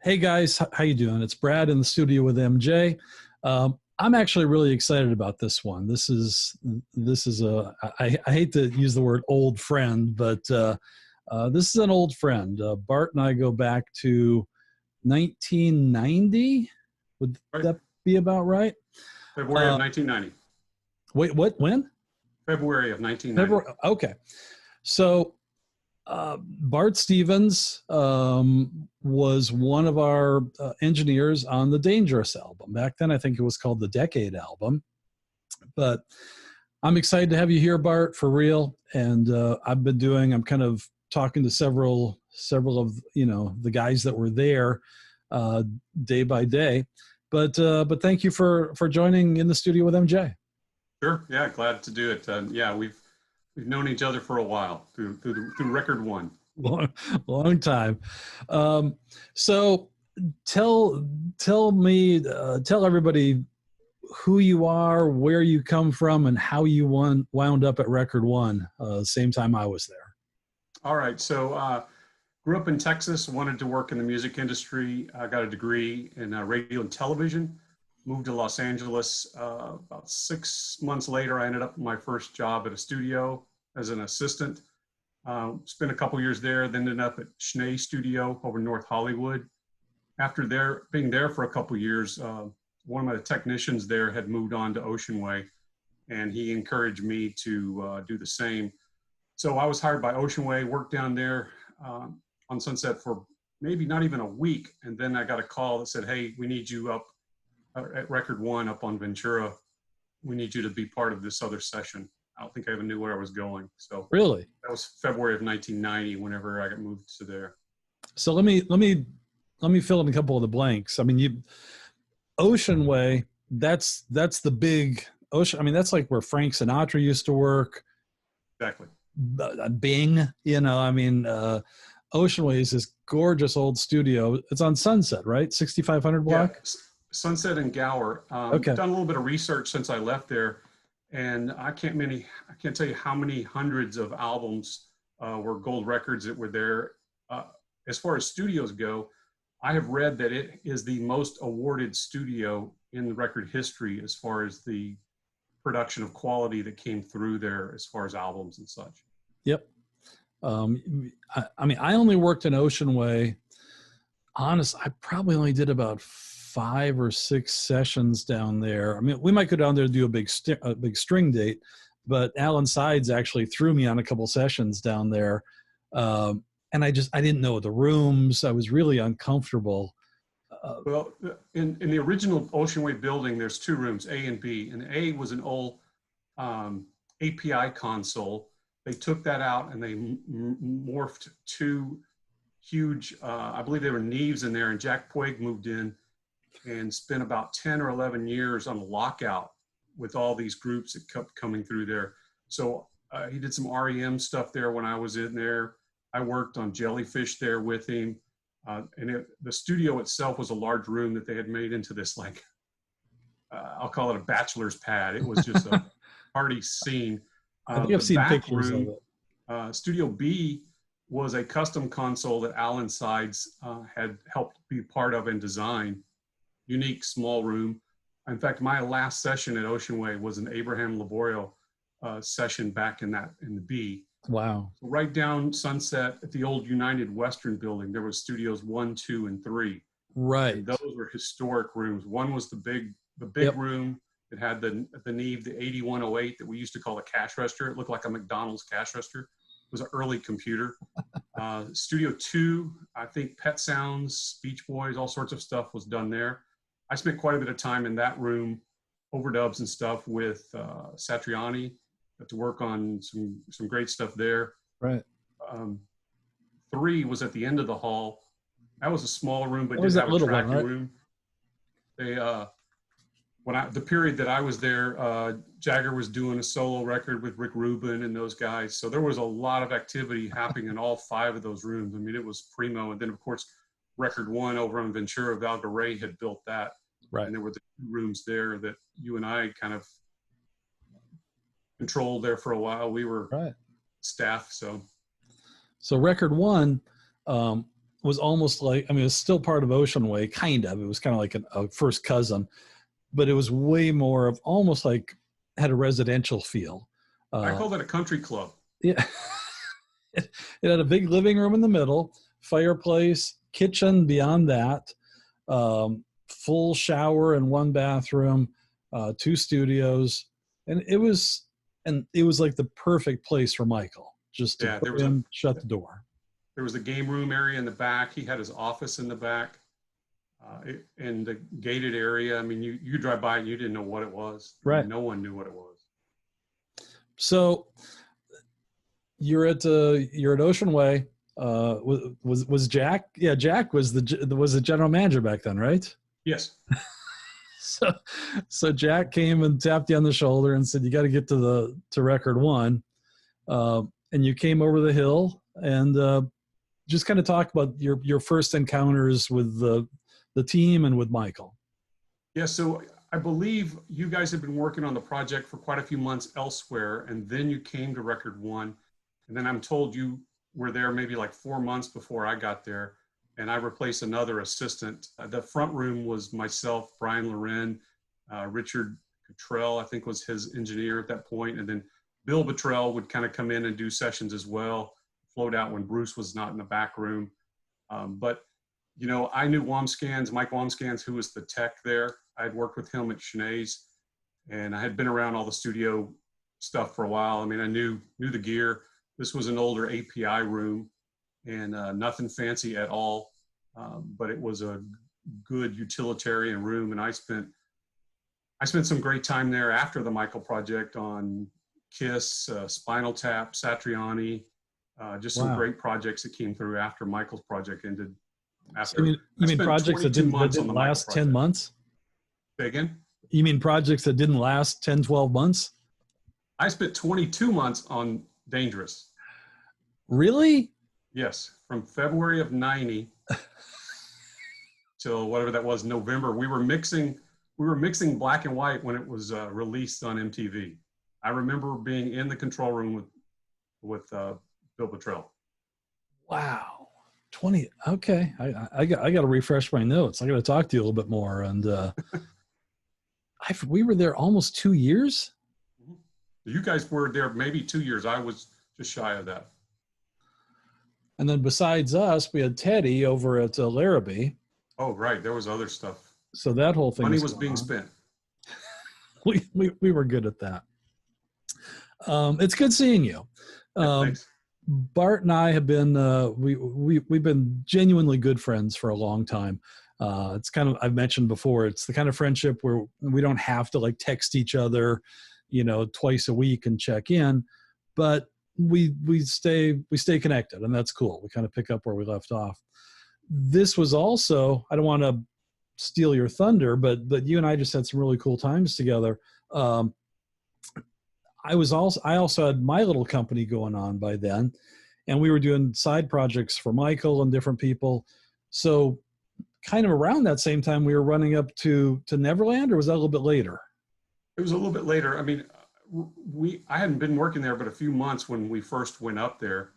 Hey guys, how you doing? It's Brad in the studio with MJ. I'm actually really excited about this one. This is a I hate to use the word old friend, but this is an old friend. Bart and I go back to 1990. Would Right. that be about right? February of Uh, 1990. Wait, what? When? February of 1990. February. Okay, so Bart Stevens was one of our engineers on the Dangerous album. Back then, I think it was called the Decade album. But I'm excited to have you here, Bart, for real. And I'm kind of talking to several of the guys that were there uh, day by day. But thank you for joining in the studio with MJ. Sure. Yeah, glad to do it. Yeah, we've known each other for a while through record one. Long time. Um, so tell tell everybody who you are, where you come from, and how you wound up at Record One. Same time I was there. All right. So grew up in Texas, wanted to work in the music industry. I got a degree in radio and television. Moved to Los Angeles. About 6 months later, I ended up in my first job at a studio as an assistant. Spent a couple years there, then ended up at Schnee Studio over in North Hollywood. After being there for a couple years, one of my technicians there had moved on to Ocean Way, and he encouraged me to do the same. So I was hired by Ocean Way, worked down there on Sunset for maybe not even a week, and then I got a call that said, "Hey, we need you up at Record One up on Ventura. We need you to be part of this other session." I don't think I even knew where I was going. So Really? that was February of 1990 whenever I got moved to there. So let me fill in a couple of the blanks. I mean, Ocean Way. That's the big ocean. I mean, that's like where Frank Sinatra used to work. Exactly. Bing. I mean, Ocean Way is this gorgeous old studio. It's on Sunset, right? 6500 Yeah, block. Sunset and Gower. Okay. Done a little bit of research since I left there, and I can't tell you how many hundreds of albums were gold records that were there. Uh, as far as studios go, I have read that it is the most awarded studio in the record history as far as the production of quality that came through there as far as albums and such. Yep. I mean, I only worked in Ocean Way. Honest, I probably only did about 5 or 6 sessions down there. I mean, we might go down there to do a big string date, but Alan Sides actually threw me on a couple sessions down there, and I didn't know the rooms. I was really uncomfortable. Well, in the original Ocean Way building, there's two rooms, A and B, and A was an old API console. They took that out and they morphed two huge, I believe they were Neves in there, and Jack Puig moved in and spent about 10 or 11 years on a lockout with all these groups that kept coming through there. So he did some REM stuff there when I was in there. I worked on Jellyfish there with him. The studio itself was a large room that they had made into this, like, I'll call it a bachelor's pad. It was just a party scene. I think I've The seen back pictures of room, it. Studio B, was a custom console that Alan Sides had helped be part of and design. Unique small room. In fact, my last session at Ocean Way was an Abraham Laborio session back in the B. Wow. So right down Sunset at the old United Western building, there was studios 1, 2, and 3. Right. And those were historic rooms. One was the big Yep. room. It had the Neve, the 8108 that we used to call a cash register. It looked like a McDonald's cash register. It was an early computer. Studio 2, I think Pet Sounds, Beach Boys, all sorts of stuff was done there. I spent quite a bit of time in that room, overdubs and stuff with Satriani. Got to work on some great stuff there. Right. 3 was at the end of the hall. That was a small room, but Was did that have a little one, tracking right? room. They the period that I was there, Jagger was doing a solo record with Rick Rubin and those guys. So there was a lot of activity happening in all 5 of those rooms. I mean, it was primo. And then, of course, Record One over on Ventura, Valgaray had built that. Right. And there were the rooms there that you and I kind of controlled there for a while. We were Right. staff. So Record One, was almost like, I mean, it's still part of Ocean Way, kind of. It was kind of like a first cousin, but it was way more of almost like had a residential feel. I Uh, called it a country club. yeah, it had a big living room in the middle, fireplace, kitchen beyond that, full shower and one bathroom, two studios, and it was like the perfect place for Michael just to Yeah, put in, shut the door. there was a game room area in the back. He had his office in the back, in the gated area. I mean, you drive by and you didn't know what it was. Right. No one knew what it was. So you're at Ocean Way. Was Jack? Yeah, Jack was the general manager back then, right? Yes. So, so Jack came and tapped you on the shoulder and said, "You got to get to record one." And you came over the hill and just kind of talk about your first encounters with the team and with Michael. Yeah. So I believe you guys had been working on the project for quite a few months elsewhere, and then you came to record one. And then I'm told you were there maybe like 4 months before I got there, and I replaced another assistant. The front room was myself, Brian Loren, Richard Cottrell, I think was his engineer at that point, and then Bill Buttrell would kind of come in and do sessions as well, float out when Bruce was not in the back room. But, you know, I knew Mike Wamscans, who was the tech there. I had worked with him at Sinead's, and I had been around all the studio stuff for a while. I mean, I knew the gear. This was an older API room, and nothing fancy at all, but it was a good utilitarian room. And I spent some great time there after the Michael project on Kiss, Spinal Tap, Satriani, just some great projects that came through after Michael's project ended. After You mean projects that didn't last 10 months? Say again? You mean projects that didn't last 10, 12 months? I spent 22 months on Dangerous. Really? Yes, from February of 90 till whatever that was, November. We were mixing black and white when it was released on MTV. I remember being in the control room with Bill Buttrell. Wow. 20. Okay. I got to refresh my notes. I got to talk to you a little bit more. And we were there almost 2 years. You guys were there maybe 2 years. I was just shy of that. And then besides us, we had Teddy over at Larrabee. Oh, right. There was other stuff. So that whole thing. Money was being spent. We were good at that. It's good seeing you. Thanks. Bart and I have been we've been genuinely good friends for a long time. It's kind of, I've mentioned before, it's the kind of friendship where we don't have to like text each other, you know, twice a week and check in, but we stay connected, and that's cool. We kind of pick up where we left off. This was also, I don't want to steal your thunder, but you and I just had some really cool times together. I also had my little company going on by then, and we were doing side projects for Michael and different people. So kind of around that same time we were running up to Neverland, or was that a little bit later? It was a little bit later. I mean, I hadn't been working there but a few months when we first went up there.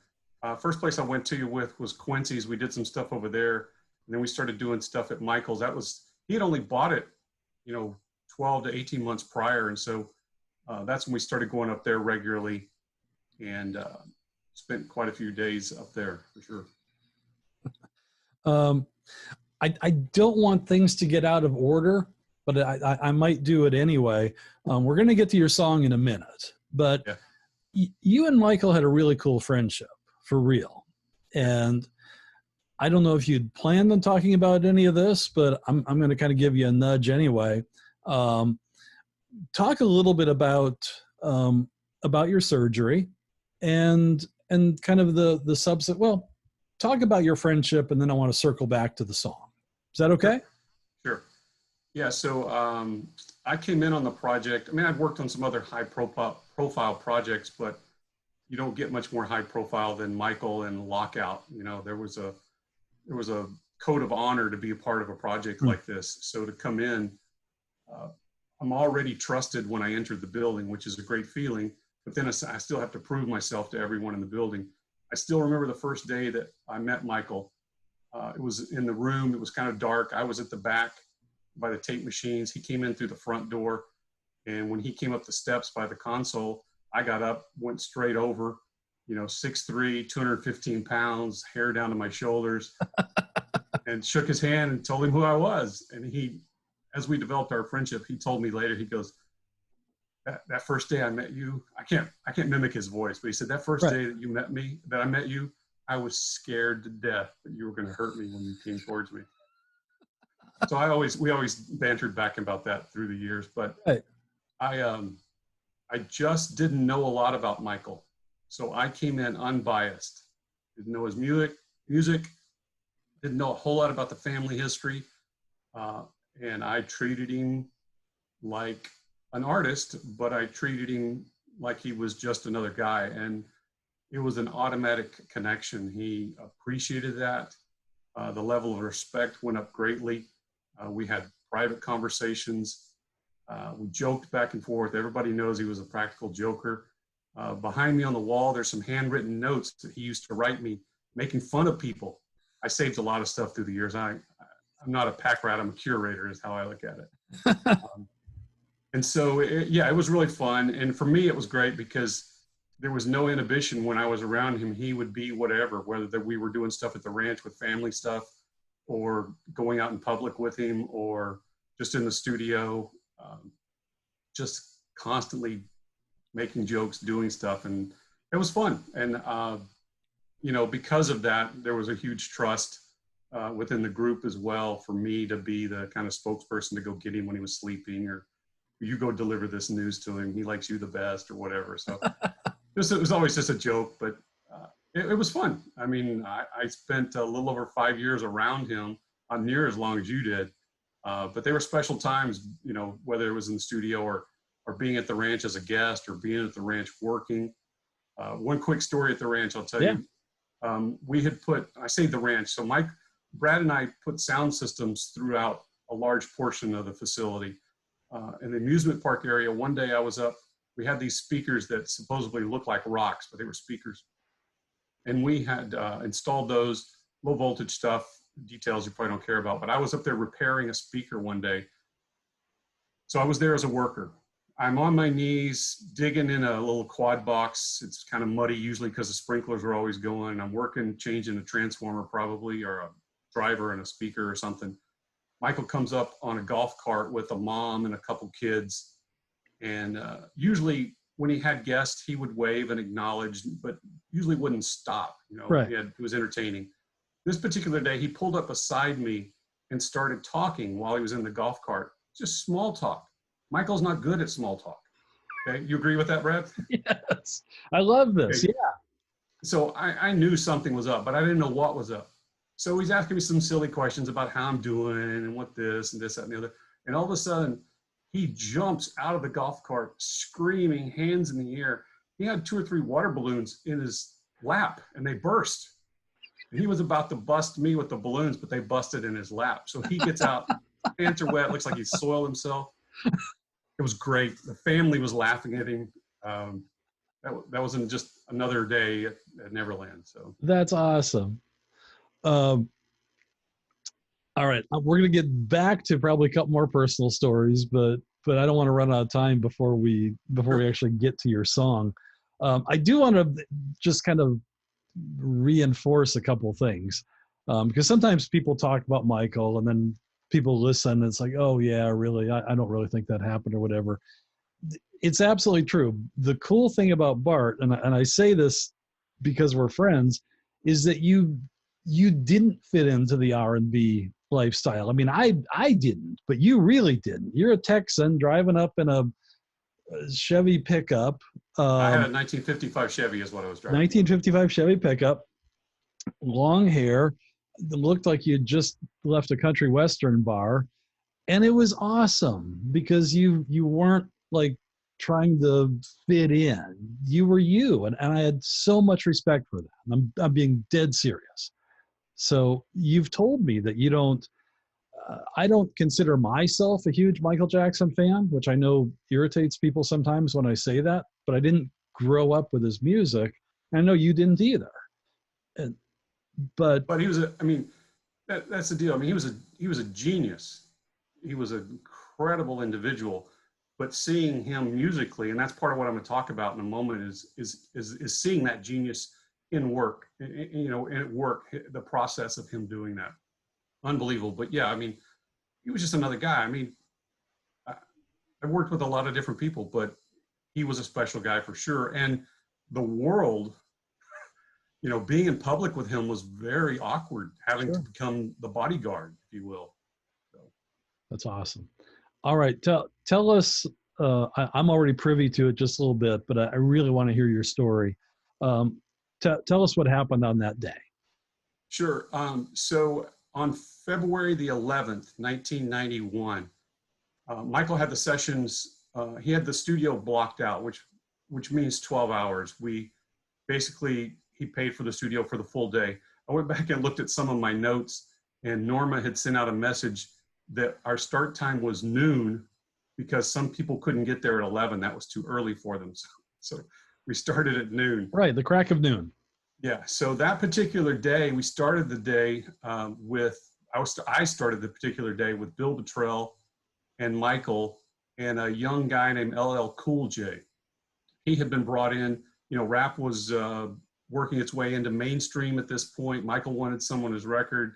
First place I went to with was Quincy's. We did some stuff over there, and then we started doing stuff at Michael's. He had only bought it, you know, 12 to 18 months prior, and so that's when we started going up there regularly, and spent quite a few days up there for sure. I don't want things to get out of order, but I might do it anyway. We're going to get to your song in a minute, but yeah. You and Michael had a really cool friendship, for real. And I don't know if you'd planned on talking about any of this, but I'm going to kind of give you a nudge anyway. Talk a little bit about your surgery and kind of the subset. Well, talk about your friendship, and then I want to circle back to the song. Is that okay? Sure. Yeah. So I came in on the project. I mean, I've worked on some other high profile projects, but you don't get much more high profile than Michael and Lockout. You know, there was a code of honor to be a part of a project like this. So to come in, I'm already trusted when I entered the building, which is a great feeling. But then I still have to prove myself to everyone in the building. I still remember the first day that I met Michael. It was in the room. It was kind of dark. I was at the back by the tape machines. He came in through the front door. And when he came up the steps by the console, I got up, went straight over, 6'3", 215 pounds, hair down to my shoulders, and shook his hand and told him who I was. And he, as we developed our friendship, he told me later, he goes, that first day I met you, I can't mimic his voice, but he said, that first day that I met you, I was scared to death that you were going to hurt me when you came towards me. So we always bantered back about that through the years, but I just didn't know a lot about Michael. So I came in unbiased, didn't know his music, didn't know a whole lot about the family history. And I treated him like an artist, but I treated him like he was just another guy. And it was an automatic connection. He appreciated that. The level of respect went up greatly. We had private conversations. We joked back and forth. Everybody knows he was a practical joker. Behind me on the wall, there's some handwritten notes that he used to write me, making fun of people. I saved a lot of stuff through the years. I'm not a pack rat, I'm a curator is how I look at it. And so, it was really fun. And for me, it was great because there was no inhibition when I was around him. He would be whatever, whether that we were doing stuff at the ranch with family stuff or going out in public with him or just in the studio, just constantly making jokes, doing stuff. And it was fun. And, because of that, there was a huge trust within the group as well for me to be the kind of spokesperson to go get him when he was sleeping, or you go deliver this news to him. He likes you the best or whatever. So it was always just a joke, but it was fun. I mean, I spent a little over 5 years around him, not near as long as you did. But they were special times, whether it was in the studio or being at the ranch as a guest or being at the ranch working. One quick story at the ranch, I'll tell you. We had I say the ranch, so Brad and I put sound systems throughout a large portion of the facility. In the amusement park area, one day I was up, we had these speakers that supposedly looked like rocks, but they were speakers. And we had installed those low voltage stuff, details you probably don't care about, but I was up there repairing a speaker one day. So I was there as a worker. I'm on my knees digging in a little quad box. It's kind of muddy usually because the sprinklers are always going. I'm working, changing a transformer probably, or a driver and a speaker or something. Michael comes up on a golf cart with a mom and a couple kids. And usually when he had guests, he would wave and acknowledge, but usually wouldn't stop. Right. He was entertaining. This particular day, he pulled up beside me and started talking while he was in the golf cart, just small talk. Michael's not good at small talk. Okay, you agree with that, Brad? Yes, I love this. Okay. Yeah. So I knew something was up, but I didn't know what was up. So he's asking me some silly questions about how I'm doing and what this and this, that, and the other. And all of a sudden, he jumps out of the golf cart, screaming, hands in the air. He had 2 or 3 water balloons in his lap, and they burst. And he was about to bust me with the balloons, but they busted in his lap. So he gets out, pants are wet, looks like he soiled himself. It was great. The family was laughing at him. That wasn't just another day at Neverland. So That's awesome. All right, we're going to get back to probably a couple more personal stories, but I don't want to run out of time before we actually get to your song. I do want to just kind of reinforce a couple things, because sometimes people talk about Michael and then people listen and it's like, oh yeah, really, I don't really think that happened or whatever. It's absolutely true. The cool thing about Bart, and I say this because we're friends, is that you didn't fit into the R&B lifestyle. I mean, I didn't, but you really didn't. You're a Texan driving up in a Chevy pickup. I had a 1955 Chevy is what I was driving. 1955 Chevy pickup, long hair, looked like you just left a country western bar, and it was awesome because you weren't like trying to fit in. You were you, and I had so much respect for that. I'm being dead serious. So you've told me that you don't. I don't consider myself a huge Michael Jackson fan, which I know irritates people sometimes when I say that, but I didn't grow up with his music. And I know you didn't either. But he was, That's the deal. I mean, he was a genius. He was an incredible individual. But seeing him musically, and that's part of what I'm going to talk about in a moment, is seeing that genius in work, you know, in work, the process of him doing that, unbelievable. But yeah, I mean, he was just another guy. I mean, I, I worked with a lot of different people, but he was a special guy for sure. And the world, you know, being in public with him was very awkward, having to Sure. become the bodyguard, if you will. So, That's awesome. All right. Tell us. I'm already privy to it just a little bit, but I really want to hear your story. Um, tell us what happened on that day. sure. So on February the 11th, 1991, Michael had the sessions. He had the studio blocked out, which means 12 hours. We basically he paid for the studio for the full day. I went back and looked at some of my notes, and Norma had sent out a message that our start time was noon because some people couldn't get there at 11. That was too early for them. So we started at noon. Right, the crack of noon. Yeah. So that particular day, we started the day I started the particular day with Bill Bottrell and Michael and a young guy named LL Cool J. He had been brought in. You know, rap was working its way into mainstream at this point. Michael wanted some on his record,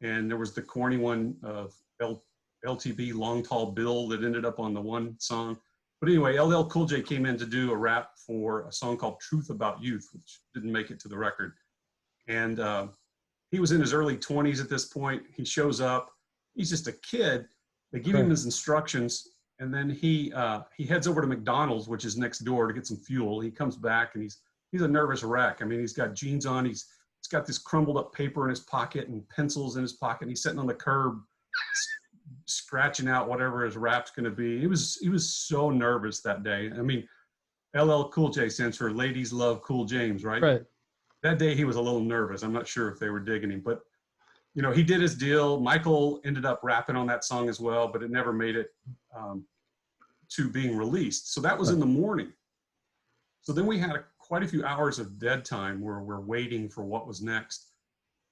and there was the corny one of LTB, Long Tall Bill, that ended up on the one song. But anyway, LL Cool J came in to do a rap for a song called Truth About Youth, which didn't make it to the record. And he was in his early 20s at this point. He shows up. He's just a kid. They give him Right. his instructions, and then he heads over to McDonald's, which is next door, to get some fuel. He comes back, and he's a nervous wreck. I mean, he's got jeans on. He's got this crumbled up paper in his pocket and pencils in his pocket. And he's sitting on the curb, scratching out whatever his rap's going to be. He was so nervous that day. I mean, LL Cool J stands for Ladies Love Cool James, right? Right. That day he was a little nervous. I'm not sure if they were digging him, but you know, he did his deal. Michael ended up rapping on that song as well, but it never made it to being released. So that was Right. in the morning. So then we had quite a few hours of dead time where we're waiting for what was next.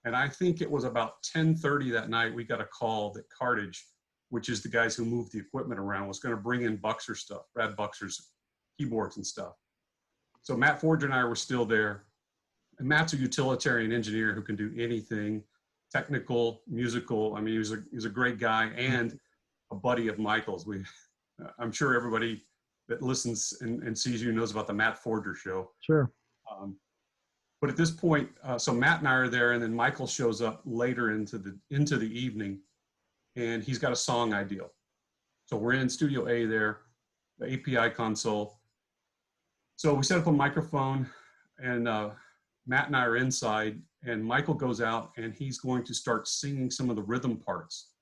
And I think it was about 10:30 that night, we got a call that Cartage, which is the guys who moved the equipment around, was going to bring in Buxer stuff, Brad Buxer's keyboards and stuff. So Matt Forger and I were still there. And Matt's a utilitarian engineer who can do anything, technical, musical. I mean, he was a great guy and a buddy of Michael's. I'm sure everybody that listens and sees you knows about the Matt Forger show. Sure. Um, but at this point, so Matt and I are there, and then Michael shows up later into the evening, and he's got a song idea. So we're in Studio A there, the API console. So we set up a microphone, and Matt and I are inside, and Michael goes out, and he's going to start singing some of the rhythm parts.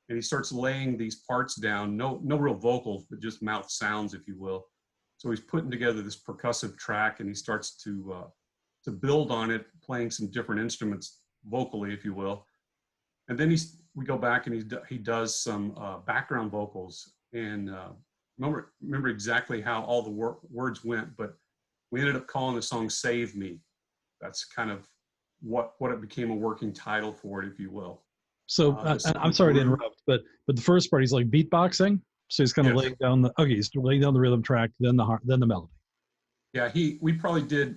And he starts laying these parts down, no real vocals, but just mouth sounds, if you will. So he's putting together this percussive track, and he starts to build on it, playing some different instruments vocally, if you will. And then we go back and he does some background vocals, and remember exactly how all the words went, but we ended up calling the song "Save Me." That's kind of what it became a working title for it, if you will. So I'm sorry to interrupt, but the first part he's like beatboxing. So he's kind of Yes. laying down he's laying down the rhythm track, then the melody. Yeah, we probably did.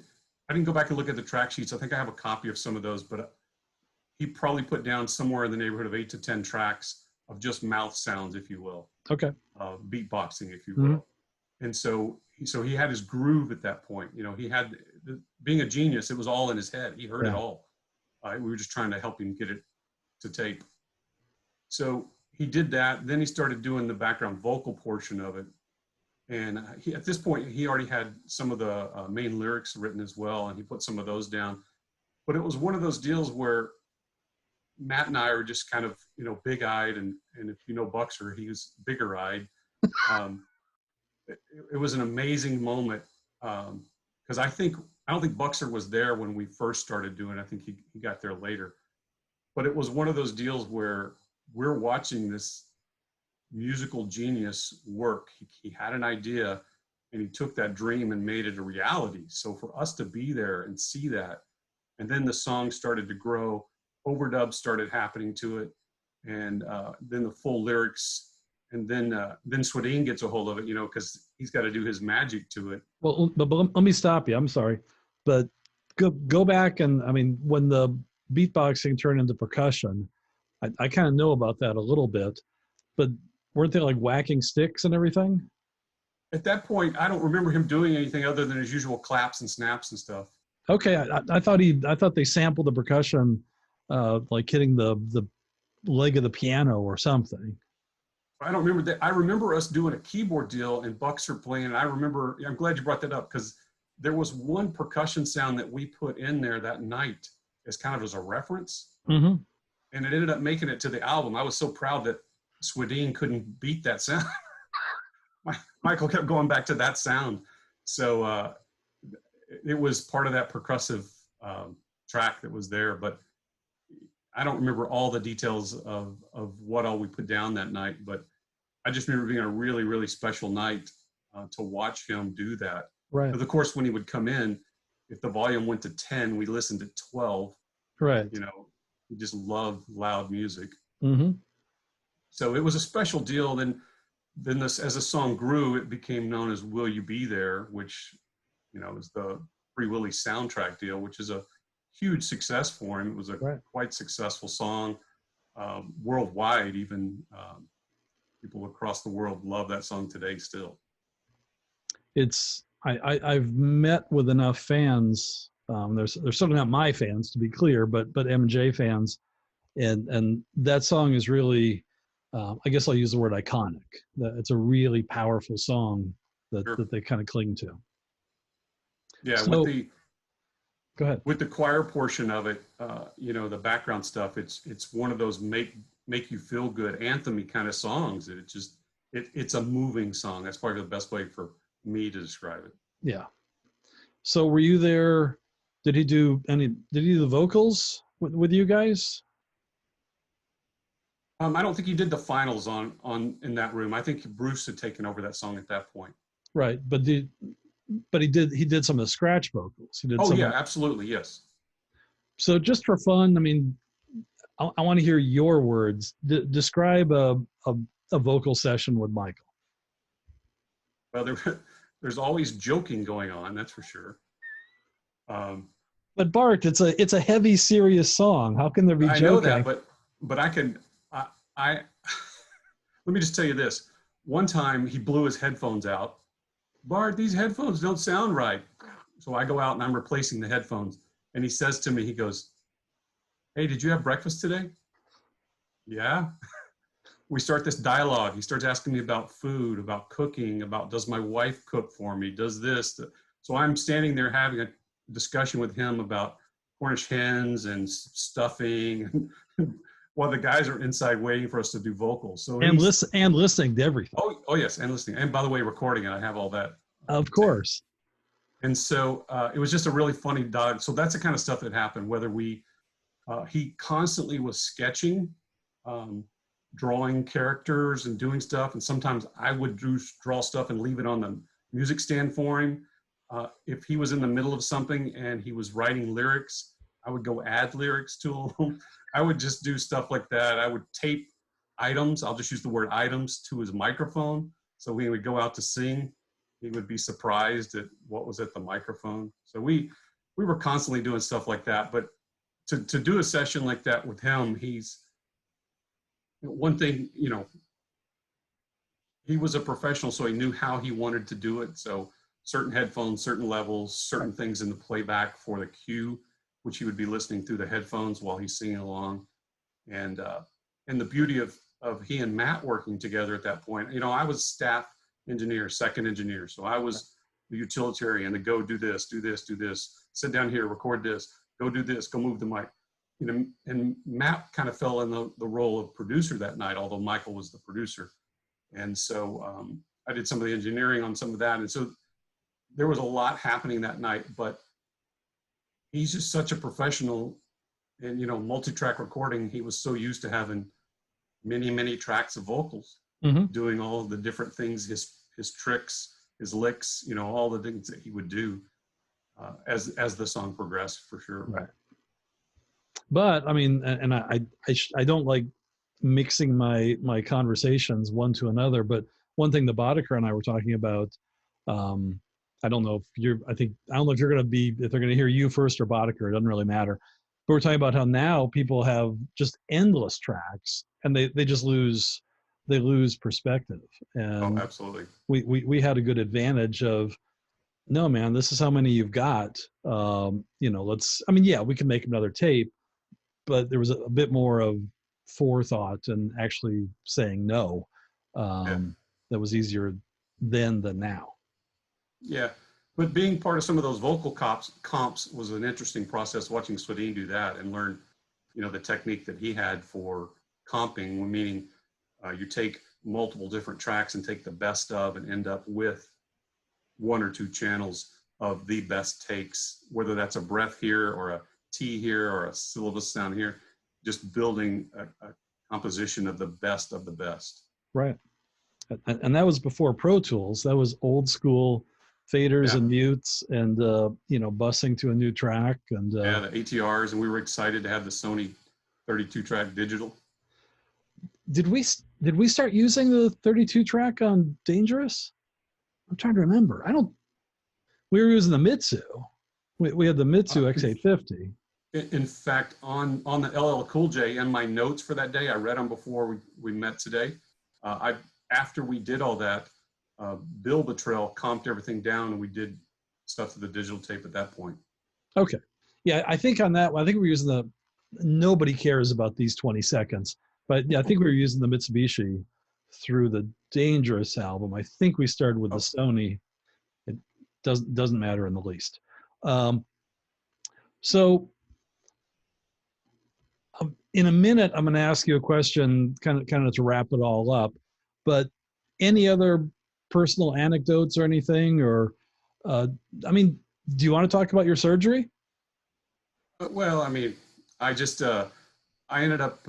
I didn't go back and look at the track sheets. I think I have a copy of some of those, but he probably put down somewhere in the neighborhood of 8 to 10 tracks of just mouth sounds, if you will, Okay. beatboxing, if you will. Mm-hmm. And so he had his groove at that point. You know, he had being a genius. It was all in his head. He heard it all. We were just trying to help him get it to tape. So he did that. Then he started doing the background vocal portion of it. And at this point, he already had some of the main lyrics written as well, and he put some of those down. But it was one of those deals where Matt and I are just kind of, you know, big-eyed, and if you know Buxer, he was bigger-eyed. It was an amazing moment because I don't think Buxer was there when we first started doing it. I think he got there later. But it was one of those deals where we're watching this musical genius work. He had an idea, and he took that dream and made it a reality. So for us to be there and see that, and then the song started to grow. overdubs started happening to it, and then the full lyrics, and then Swedin gets a hold of it, because he's got to do his magic to it. Well, but let me stop you. I'm sorry, but go back, and I mean, when the beatboxing turned into percussion, I kind of know about that a little bit, but weren't they like whacking sticks and everything? At that point, I don't remember him doing anything other than his usual claps and snaps and stuff. Okay, I thought they sampled the percussion, like hitting the leg of the piano or something. I don't remember that. I remember us doing a keyboard deal and Buxer playing. And I'm glad you brought that up, because there was one percussion sound that we put in there that night as kind of as a reference. Mm-hmm. And it ended up making it to the album. I was so proud that Swedin couldn't beat that sound. Michael kept going back to that sound. So it was part of that percussive track that was there. But I don't remember all the details of what all we put down that night. But I just remember being a really, really special night to watch him do that. Right. Because of course, when he would come in, if the volume went to 10, we listened to 12. Right. He just loved loud music. Mm-hmm. So it was a special deal. Then this, as the song grew, it became known as "Will You Be There," which is the Free Willy soundtrack deal, which is a huge success for him. It was a quite successful song worldwide. Even people across the world love that song today still. I've met with enough fans. They're certainly not my fans, to be clear, but MJ fans, and that song is really, I guess I'll use the word iconic. It's a really powerful song that Sure. that they kind of cling to. Yeah, So, go ahead. With the choir portion of it, the background stuff, it's one of those make you feel good anthem-y kind of songs. It's a moving song. That's probably the best way for me to describe it. Yeah. So were you there? Did he do the vocals with you guys? I don't think he did the finals on in that room. I think Bruce had taken over that song at that point. Right, but he did some of the scratch vocals. He did. Oh yeah, absolutely, yes. So just for fun, I mean, I want to hear your words. Describe a vocal session with Michael. Well, there's always joking going on, that's for sure. But Bart, it's a heavy, serious song. How can there be joking? I know that, but I let me just tell you this. One time he blew his headphones out. Bart, these headphones don't sound right. So I go out and I'm replacing the headphones. And he says to me, he goes, "Hey, did you have breakfast today?" Yeah. We start this dialogue. He starts asking me about food, about cooking, about does my wife cook for me, does this. So I'm standing there having a discussion with him about Cornish hens and stuffing while the guys are inside waiting for us to do vocals. So listening to everything. Oh yes, and listening. And by the way, recording it. I have all that. Of course. And so it was just a really funny dialogue. So that's the kind of stuff that happened. Whether he constantly was sketching, drawing characters and doing stuff. And sometimes I would draw stuff and leave it on the music stand for him. If he was in the middle of something and he was writing lyrics, I would go add lyrics to him. I would just do stuff like that. I would tape items. I'll just use the word items to his microphone. So when he would go out to sing, he would be surprised at what was at the microphone. So we were constantly doing stuff like that. But to do a session like that with him, he's one thing, he was a professional, so he knew how he wanted to do it. So certain headphones, certain levels, certain things in the playback for the cue, which he would be listening through the headphones while he's singing along. And the beauty of he and Matt working together at that point, I was staff engineer, second engineer. So I was the utilitarian, the go do this, sit down here, record this, go do this, go move the mic. And Matt kind of fell in the role of producer that night, although Michael was the producer. And so I did some of the engineering on some of that. And so there was a lot happening that night, but he's just such a professional and, multi-track recording. He was so used to having many, many tracks of vocals, doing all the different things, his tricks, his licks, all the things that he would do as the song progressed, for sure. Right. But I mean, and I don't like mixing my conversations one to another. But one thing the Boddicker and I were talking about, um, I don't know if you're, I don't know if you're going to be, if they're going to hear you first or Boddicker, it doesn't really matter. But we're talking about how now people have just endless tracks and they just they lose perspective. Oh, And absolutely. we had a good advantage of, no, man, this is how many you've got. Let's, I mean, yeah, we can make another tape, but there was a bit more of forethought and actually saying no. Yeah. That was easier then than now. Yeah. But being part of some of those vocal comps was an interesting process watching Swadine do that and learn, the technique that he had for comping, meaning you take multiple different tracks and take the best of and end up with one or two channels of the best takes, whether that's a breath here or a T here or a syllabus sound here, just building a composition of the best of the best. Right. And that was before Pro Tools. That was old school faders Yeah. and mutes and, busing to a new track. And Yeah, the ATRs, and we were excited to have the Sony 32 track digital. did we start using the 32 track on Dangerous? I'm trying to remember. We were using the Mitsu. We had the Mitsu X850. In fact, on the LL Cool J and my notes for that day, I read them before we met today. After we did all that, Bill Bottrell comped everything down, and we did stuff to the digital tape at that point. Okay. Yeah, I think on that one, I think we're using nobody cares about these 20 seconds, but yeah, I think we were using the Mitsubishi through the Dangerous album. I think we started with the Sony. It doesn't matter in the least. So in a minute, I'm going to ask you a question kind of to wrap it all up, but any other personal anecdotes or anything, or, I mean, do you want to talk about your surgery? Well, I mean, I just I ended up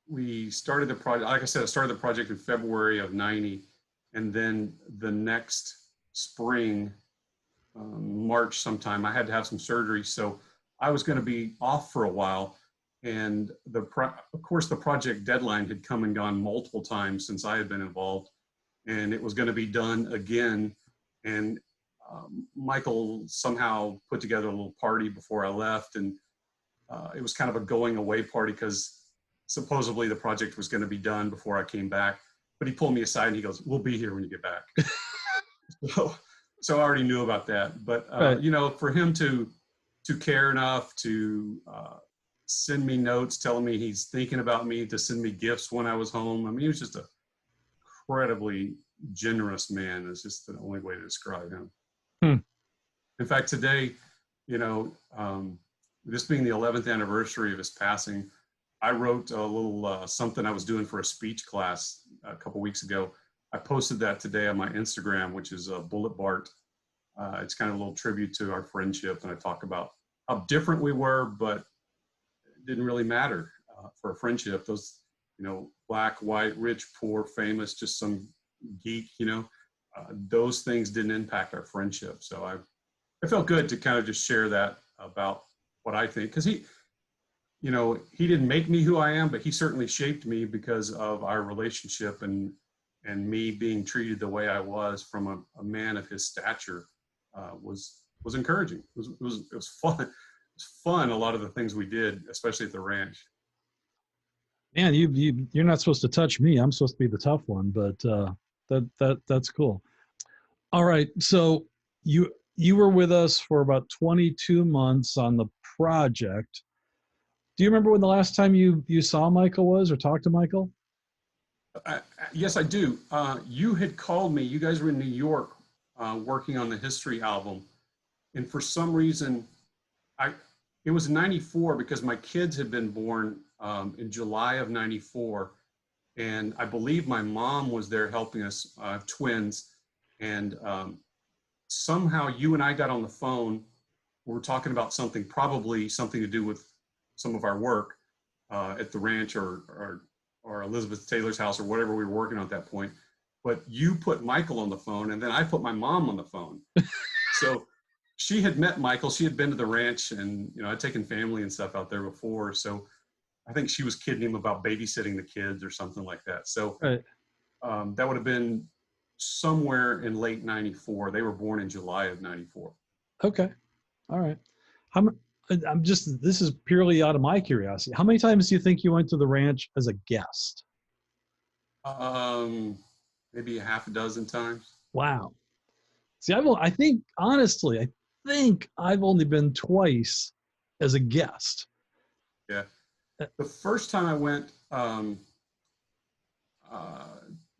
we started the project. Like I said, I started the project in February of '90, and then the next spring, March sometime, I had to have some surgery. So I was going to be off for a while, and of course the project deadline had come and gone multiple times since I had been involved, and it was going to be done again. And Michael somehow put together a little party before I left, and it was kind of a going away party because supposedly the project was going to be done before I came back. But he pulled me aside and he goes, "We'll be here when you get back." so I already knew about that. But Right. for him to care enough to send me notes telling me he's thinking about me, to send me gifts when I was home. I mean, he was just a incredibly generous man. Is just the only way to describe him. Hmm. In fact, today, this being the 11th anniversary of his passing, I wrote a little something I was doing for a speech class a couple weeks ago. I posted that today on my Instagram, which is Bullet Bart. It's kind of a little tribute to our friendship, and I talk about how different we were, but it didn't really matter for a friendship. Those, black, white, rich, poor, famous, just some geek, those things didn't impact our friendship. So I felt good to kind of just share that about what I think, because he didn't make me who I am, but he certainly shaped me because of our relationship and me being treated the way I was from a man of his stature was encouraging. It was fun. It was fun. A lot of the things we did, especially at the ranch. Man, you're not supposed to touch me. I'm supposed to be the tough one, but that's cool. All right, so you were with us for about 22 months on the project. Do you remember when the last time you saw Michael was or talked to Michael? Yes, I do. You had called me. You guys were in New York working on the History album, and for some reason, it was '94 because my kids had been born in July of '94, and I believe my mom was there helping us, twins, and somehow you and I got on the phone. We were talking about something, probably something to do with some of our work at the ranch or Elizabeth Taylor's house or whatever we were working on at that point. But you put Michael on the phone, and then I put my mom on the phone. So she had met Michael. She had been to the ranch, and I'd taken family and stuff out there before. So I think she was kidding him about babysitting the kids or something like that. So Right. that would have been somewhere in late '94. They were born in July of '94. Okay. All right. I'm, this is purely out of my curiosity. How many times do you think you went to the ranch as a guest? Maybe a half a dozen times. Wow. See, I think, honestly, I think I've only been twice as a guest. Yeah. The first time I went,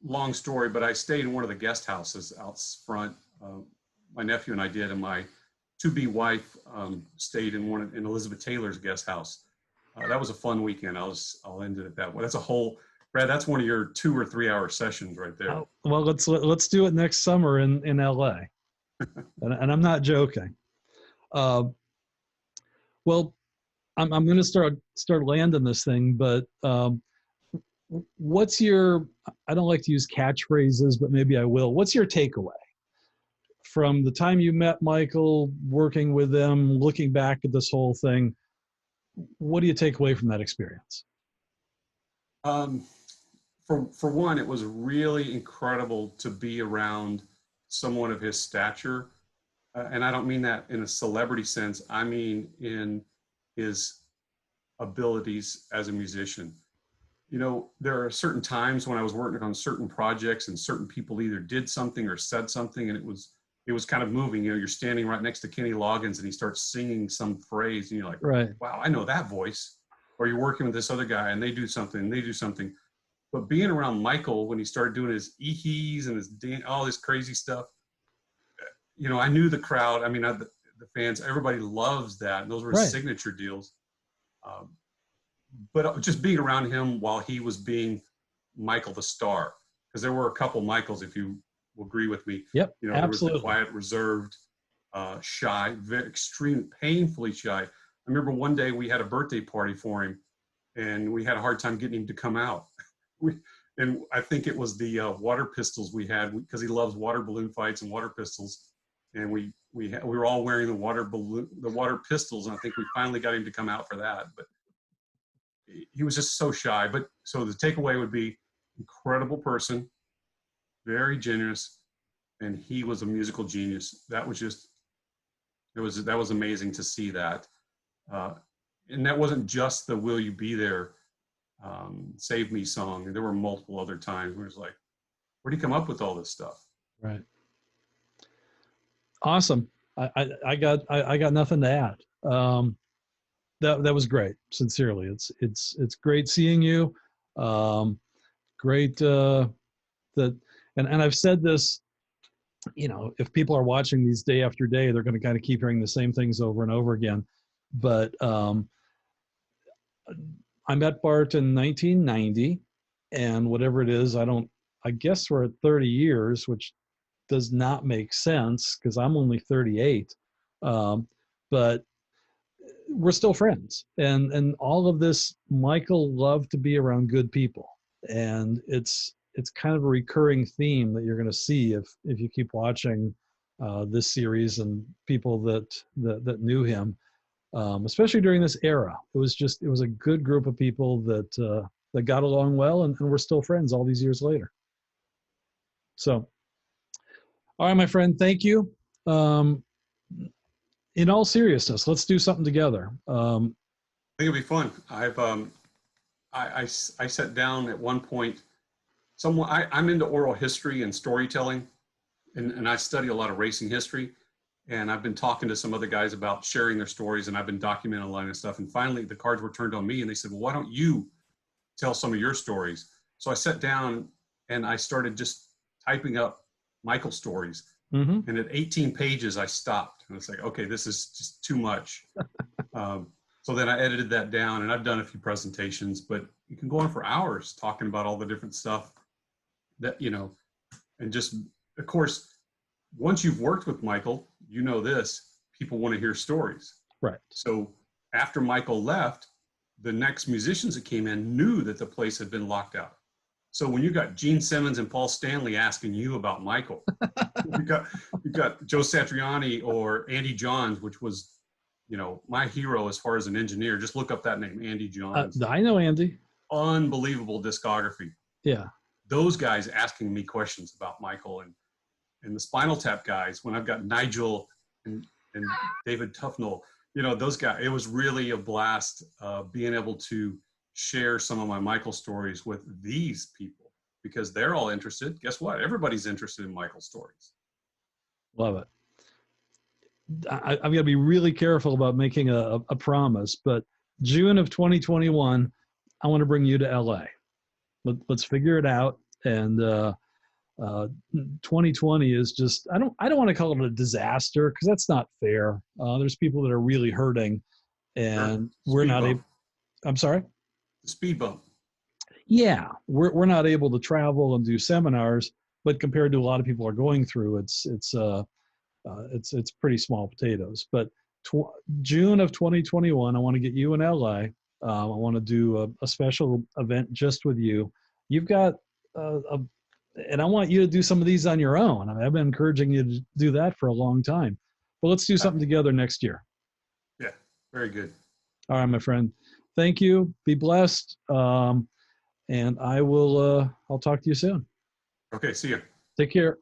long story, but I stayed in one of the guest houses out front. My nephew and I did, and my to-be wife stayed in in Elizabeth Taylor's guest house. That was a fun weekend. I'll end it at that way. That's a whole, Brad. That's one of your 2 or 3 hour sessions right there. Oh, well, let's do it next summer in LA, and I'm not joking. Well, I'm going to start landing this thing, but what's your? I don't like to use catchphrases, but maybe I will. What's your takeaway from the time you met Michael, working with them, looking back at this whole thing? What do you take away from that experience? For one, it was really incredible to be around someone of his stature. And I don't mean that in a celebrity sense. I mean in his abilities as a musician. There are certain times when I was working on certain projects and certain people either did something or said something, and it was kind of moving. You're standing right next to Kenny Loggins and he starts singing some phrase and you're like, Right. wow, I know that voice. Or you're working with this other guy and they do something. But being around Michael when he started doing his ee-hees and all this crazy stuff, I knew the crowd. I mean, the fans, everybody loves that. And those were his Right. signature deals. But just being around him while he was being Michael the star, because there were a couple Michaels, if you will agree with me. Yep. There Absolutely. was the quiet, reserved, shy, very extreme, painfully shy. I remember one day we had a birthday party for him, and we had a hard time getting him to come out. And I think it was the water pistols we had, because he loves water balloon fights and water pistols. And we were all wearing the water pistols, and I think we finally got him to come out for that. But he was just so shy. But so the takeaway would be incredible person, very generous, and he was a musical genius. That was amazing to see that. And that wasn't just the "Will You Be There" "Save Me" song. There were multiple other times where it's like, where do you come up with all this stuff? Right. Awesome. I got nothing to add. That was great. Sincerely, it's great seeing you. Great that, and I've said this. If people are watching these day after day, they're going to kind of keep hearing the same things over and over again. But I met Bart in 1990, and whatever it is, I guess we're at 30 years, which does not make sense because I'm only 38. But we're still friends, and all of this, Michael loved to be around good people, and it's kind of a recurring theme that you're going to see if you keep watching this series, and people that knew him, especially during this era. It was a good group of people that got along well, and we're still friends all these years later. So, all right, my friend, thank you. In all seriousness, let's do something together. I think it'll be fun. I sat down at one point. I'm into oral history and storytelling, and I study a lot of racing history. And I've been talking to some other guys about sharing their stories, and I've been documenting a lot of stuff. And finally, the cards were turned on me, and they said, "Well, why don't you tell some of your stories?" So I sat down and I started just typing up Michael stories. Mm-hmm. And at 18 pages, I stopped. And it's like, okay, this is just too much. So then I edited that down, and I've done a few presentations, but you can go on for hours talking about all the different stuff that, and just, of course, once you've worked with Michael, this, people want to hear stories. Right. So after Michael left, the next musicians that came in knew that the place had been locked out. So when you got Gene Simmons and Paul Stanley asking you about Michael, you got Joe Satriani or Andy Johns, which was, you know, my hero as far as an engineer. Just look up that name, Andy Johns. I know Andy. Unbelievable discography. Yeah. Those guys asking me questions about Michael, and the Spinal Tap guys, when I've got Nigel and David Tufnell, you know, those guys, it was really a blast being able to share some of my Michael stories with these people because they're all interested. Guess what? Everybody's interested in Michael stories. Love it. I'm going to be really careful about making a promise, but June of 2021, I want to bring you to LA. Let's figure it out. And 2020 is just, I don't want to call it a disaster because that's not fair. There's people that are really hurting and Sure. we're not able, I'm sorry? The speed bump. Yeah, we're not able to travel and do seminars, but compared to a lot of people are going through, it's pretty small potatoes. But June of 2021, I want to get you in LA. I want to do a special event just with you. You've got and I want you to do some of these on your own. I mean, I've been encouraging you to do that for a long time. But let's do something together next year. Yeah, very good. All right, my friend. Thank you. Be blessed. And I'll talk to you soon. Okay, see you. Take care.